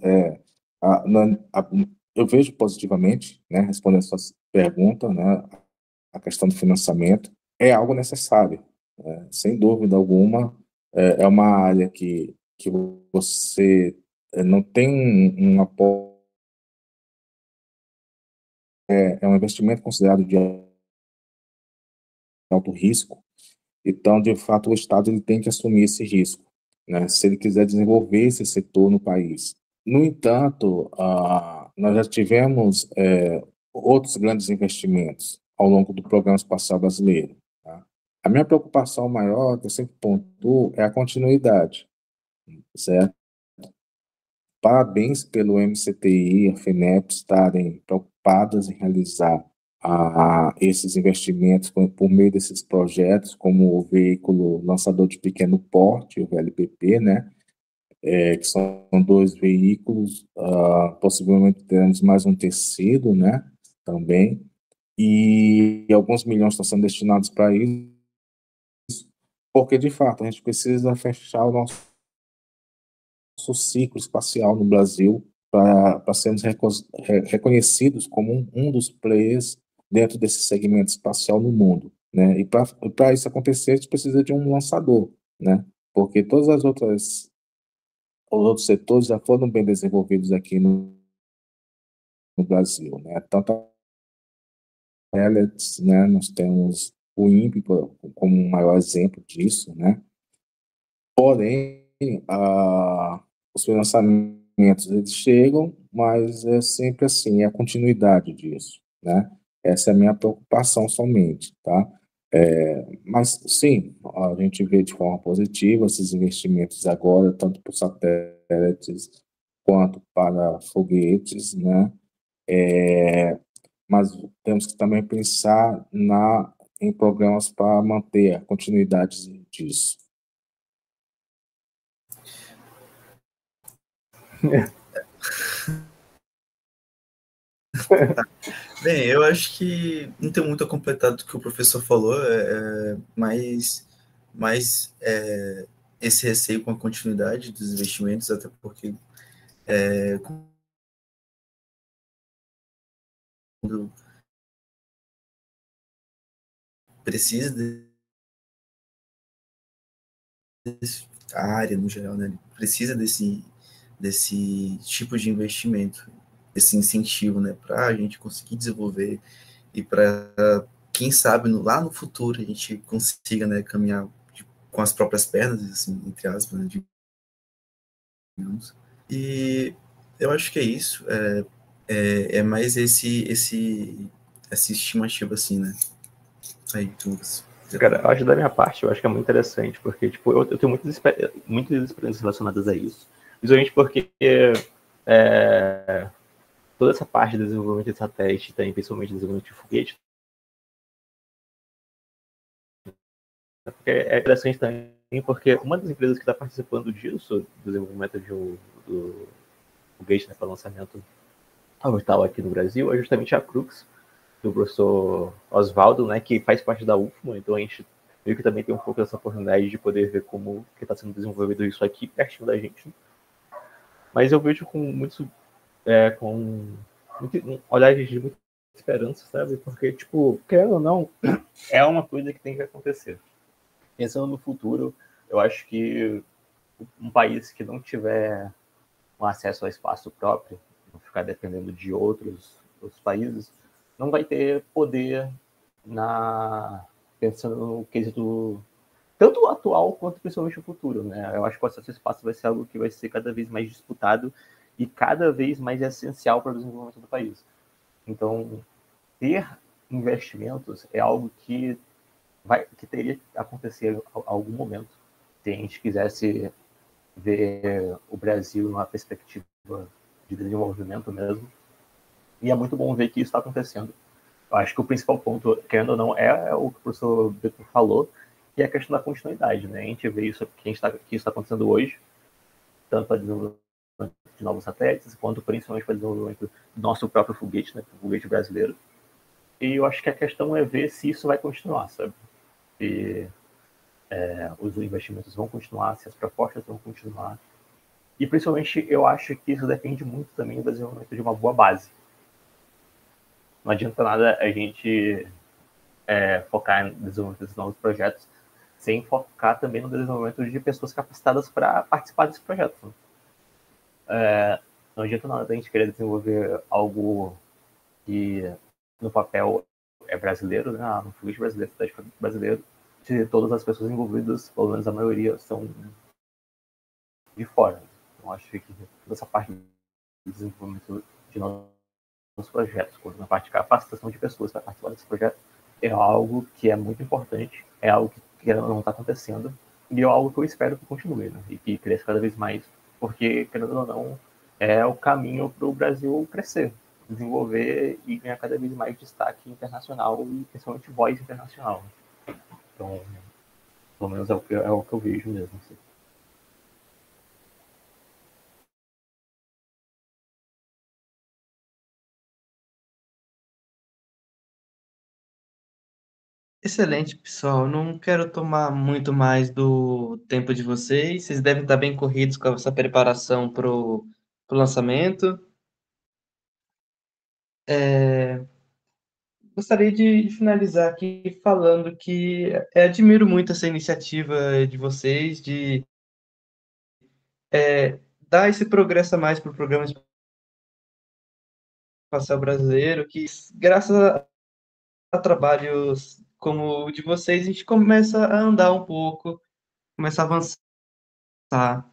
eu vejo positivamente, né? Respondendo a sua pergunta, né? A questão do financiamento é algo necessário, sem dúvida alguma. É uma área que você não tem um apoio, é um investimento considerado de alto risco. Então, de fato, o Estado ele tem que assumir esse risco, né, se ele quiser desenvolver esse setor no país. No entanto, nós já tivemos outros grandes investimentos ao longo do Programa Espacial Brasileiro. Tá? A minha preocupação maior, que eu sempre pontuo, é a continuidade, certo? Parabéns pelo MCTI, a FINEP estarem preocupadas em realizar esses investimentos por meio desses projetos, como o veículo lançador de pequeno porte, o VLPP, né? Que são 2 veículos, possivelmente teremos mais um terceiro, né? Também, e alguns milhões estão sendo destinados para isso, porque de fato a gente precisa fechar o nosso ciclo espacial no Brasil para sermos reconhecidos como um dos players dentro desse segmento espacial no mundo, né? E para isso acontecer, a gente precisa de um lançador, né? Porque os outros setores já foram bem desenvolvidos aqui no Brasil, né? Tanto a Pellets, né? Nós temos o INPE como um maior exemplo disso, né? Porém, os financiamentos eles chegam, mas é sempre assim, é a continuidade disso, né? Essa é a minha preocupação somente, tá? Mas sim, a gente vê de forma positiva esses investimentos agora, tanto para satélites quanto para foguetes, né? Mas temos que também pensar em programas para manter a continuidade disso. Bem, eu acho que não tem muito a completar do que o professor falou, mas esse receio com a continuidade dos investimentos, até porque quando precisa a área no geral, né, precisa desse tipo de investimento, esse incentivo, né, para a gente conseguir desenvolver e para, quem sabe, lá no futuro a gente consiga, né, caminhar com as próprias pernas, assim, entre aspas, né, digamos. E eu acho que é isso, é mais essa estimativa, assim, né, aí tu... Cara, eu acho da minha parte, eu acho que é muito interessante, porque, tipo, eu tenho muitas experiências relacionadas a isso. Principalmente porque toda essa parte de desenvolvimento de satélite, tem, principalmente desenvolvimento de foguete, é interessante também, porque uma das empresas que está participando disso, do desenvolvimento do foguete, né, para lançamento orbital aqui no Brasil, é justamente a Crux, do professor Oswaldo, né, que faz parte da UFMA, então a gente meio que também tem um pouco dessa oportunidade de poder ver como que está sendo desenvolvido isso aqui pertinho da gente. Mas eu vejo com muitos, um olhar de muita esperança, sabe? Porque, tipo, querendo ou não, é uma coisa que tem que acontecer. Pensando no futuro, eu acho que um país que não tiver um acesso ao espaço próprio, não ficar dependendo de outros países, não vai ter poder pensando no quesito tanto o atual quanto principalmente o futuro, né? Eu acho que o acesso ao espaço vai ser algo que vai ser cada vez mais disputado e cada vez mais essencial para o desenvolvimento do país. Então, ter investimentos é algo que teria que acontecer a algum momento. Se a gente quisesse ver o Brasil numa perspectiva de desenvolvimento mesmo. E é muito bom ver que isso está acontecendo. Eu acho que o principal ponto, querendo ou não, é o que o professor Beto falou, que é a questão da continuidade, né? A gente vê isso que está acontecendo hoje, tanto para desenvolvimento de novos satélites, quanto principalmente para desenvolvimento do nosso próprio foguete, né? O foguete brasileiro. E eu acho que a questão é ver se isso vai continuar, sabe? Se os investimentos vão continuar, se as propostas vão continuar. E principalmente eu acho que isso depende muito também do desenvolvimento de uma boa base. Não adianta nada a gente focar no desenvolvimento de novos projetos sem focar também no desenvolvimento de pessoas capacitadas para participar desse projeto. Não adianta nada a gente querer desenvolver algo que no papel é brasileiro, né? No foguete brasileiro, cidade brasileiro, se todas as pessoas envolvidas, pelo menos a maioria, são de fora. Então acho que toda essa parte de desenvolvimento de novos projetos, quanto na parte de capacitação de pessoas para participar desse projeto, é algo que é muito importante, é algo que não está acontecendo, e é algo que eu espero que continue, né? E que cresça cada vez mais, porque, querendo ou não, é o caminho para o Brasil crescer, desenvolver e ganhar cada vez mais destaque internacional e principalmente voz internacional. Então, pelo menos é o que eu vejo mesmo. Assim. Excelente, pessoal. Não quero tomar muito mais do tempo de vocês. Vocês devem estar bem corridos com essa preparação para o lançamento. Gostaria de finalizar aqui falando que admiro muito essa iniciativa de vocês de dar esse progresso a mais para o programa espacial brasileiro, que graças a trabalhos como o de vocês, a gente começa a andar um pouco, começa a avançar.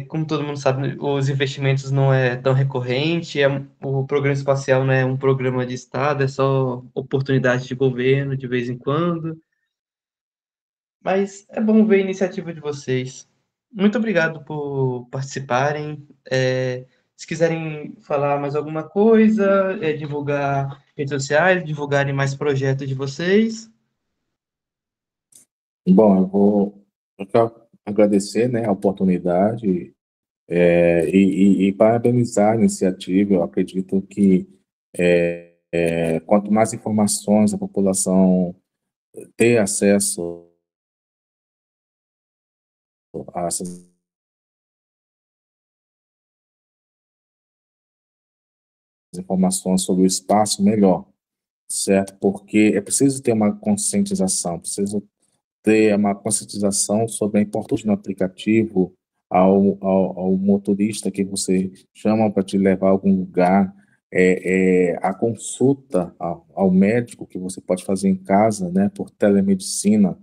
Como todo mundo sabe, os investimentos não é tão recorrente, o programa espacial não é um programa de Estado, é só oportunidade de governo de vez em quando. Mas é bom ver a iniciativa de vocês. Muito obrigado por participarem. Se quiserem falar mais alguma coisa, divulgar redes sociais, divulgarem mais projetos de vocês. Bom, eu quero agradecer, né, a oportunidade e parabenizar a iniciativa. Eu acredito que quanto mais informações a população ter acesso a essas informações sobre o espaço, melhor, certo? Porque é preciso ter uma conscientização, preciso ter uma conscientização sobre a importância do aplicativo ao motorista que você chama para te levar a algum lugar, a consulta ao médico que você pode fazer em casa, né, por telemedicina,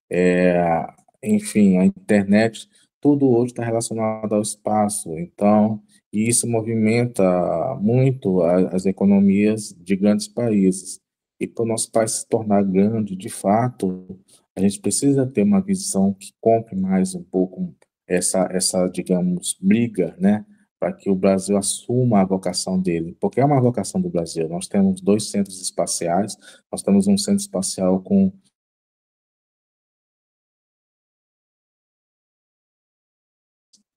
é, enfim, a internet, tudo hoje está relacionado ao espaço. Então, e isso movimenta muito as economias de grandes países. E para o nosso país se tornar grande, de fato, a gente precisa ter uma visão que compre mais um pouco essa, digamos, briga, né, para que o Brasil assuma a vocação dele, porque é uma vocação do Brasil. Nós temos 2 centros espaciais, nós temos um centro espacial com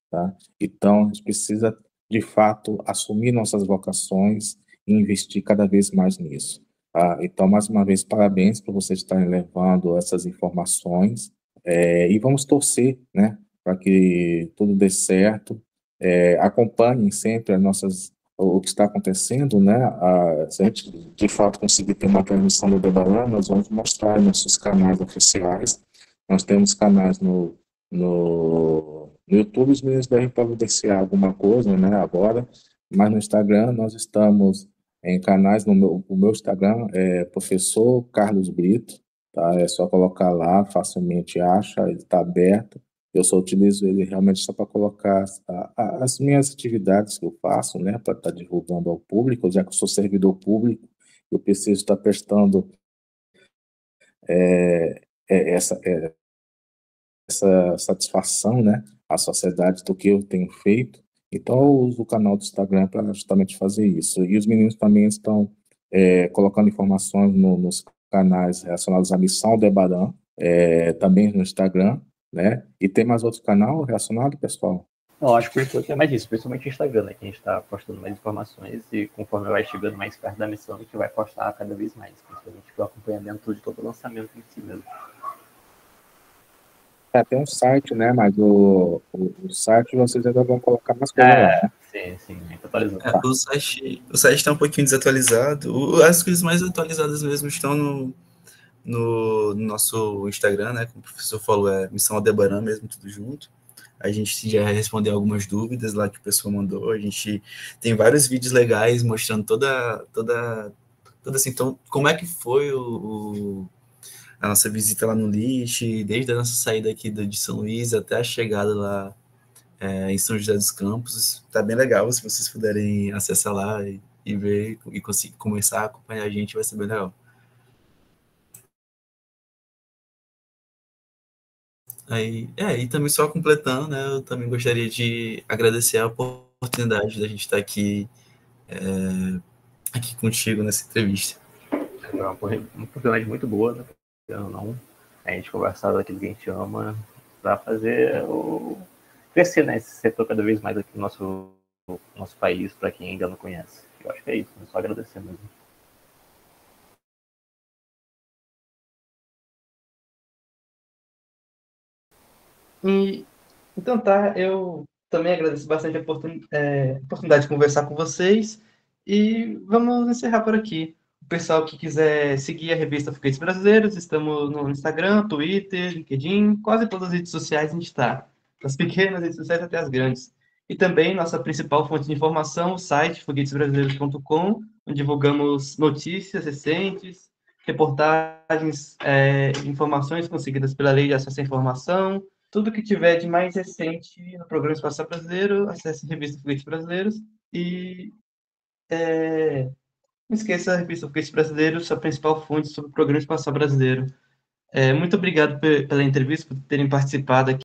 tá? Então, a gente precisa, de fato, assumir nossas vocações e investir cada vez mais nisso. Tá? Então, mais uma vez, parabéns por vocês estarem levando essas informações e vamos torcer, né, para que tudo dê certo acompanhem sempre o que está acontecendo, né? Se a gente de fato conseguir ter uma transmissão do Debaran, nós vamos mostrar em nossos canais oficiais. Nós temos canais no YouTube, os meninos devem providenciar alguma coisa, né? Agora, mas no Instagram nós estamos em canais. O meu Instagram é Professor Carlos Brito, tá? É só colocar lá, facilmente acha, ele está aberto. Eu só utilizo ele realmente só para colocar as minhas atividades que eu faço, né, para estar divulgando ao público, já que eu sou servidor público, eu preciso estar prestando é, essa satisfação, né, à sociedade do que eu tenho feito. Então, eu uso o canal do Instagram para justamente fazer isso. E os meninos também estão colocando informações nos canais relacionados à missão do Ebaran, também no Instagram, né? E tem mais outro canal relacionado, pessoal? Não, acho que por enquanto é mais isso, principalmente o Instagram, né? Que a gente está postando mais informações e conforme vai chegando mais perto da missão, a gente vai postar cada vez mais, principalmente o acompanhamento de todo o lançamento em si mesmo. Tem um site, né? Mas o site vocês ainda vão colocar mais coisas lá, né? Sim, a gente atualizou. O site está um pouquinho desatualizado. As coisas mais atualizadas mesmo estão no nosso Instagram, né? Como o professor falou, é Missão Aldebaran mesmo, tudo junto. A gente já respondeu algumas dúvidas lá que o pessoal mandou. A gente tem vários vídeos legais mostrando toda assim, então, como é que foi a nossa visita lá no Lixo, desde a nossa saída aqui de São Luís até a chegada lá em São José dos Campos. Tá bem legal, se vocês puderem acessar lá e ver e conseguir começar a acompanhar a gente, vai ser bem legal. E também só completando, né, eu também gostaria de agradecer a oportunidade da gente estar aqui contigo nessa entrevista. É uma oportunidade muito boa, né? Não, a gente conversar daquilo que a gente ama para fazer crescer, né, esse setor cada vez mais aqui no nosso país, para quem ainda não conhece. Eu acho que é isso, é só agradecer mesmo. Então tá, eu também agradeço bastante a oportunidade de conversar com vocês e vamos encerrar por aqui. O pessoal que quiser seguir a revista Foguetes Brasileiros, estamos no Instagram, Twitter, LinkedIn, quase todas as redes sociais a gente está. Das pequenas redes sociais até as grandes. E também nossa principal fonte de informação, o site foguetesbrasileiros.com, onde divulgamos notícias recentes, reportagens, informações conseguidas pela Lei de Acesso à Informação, tudo que tiver de mais recente no Programa Espacial Brasileiro, acesse a revista Foguetes Brasileiros e não esqueça a revista Foguetes Brasileiros, a principal fonte sobre o Programa Espacial Brasileiro. Muito obrigado pela entrevista, por terem participado aqui.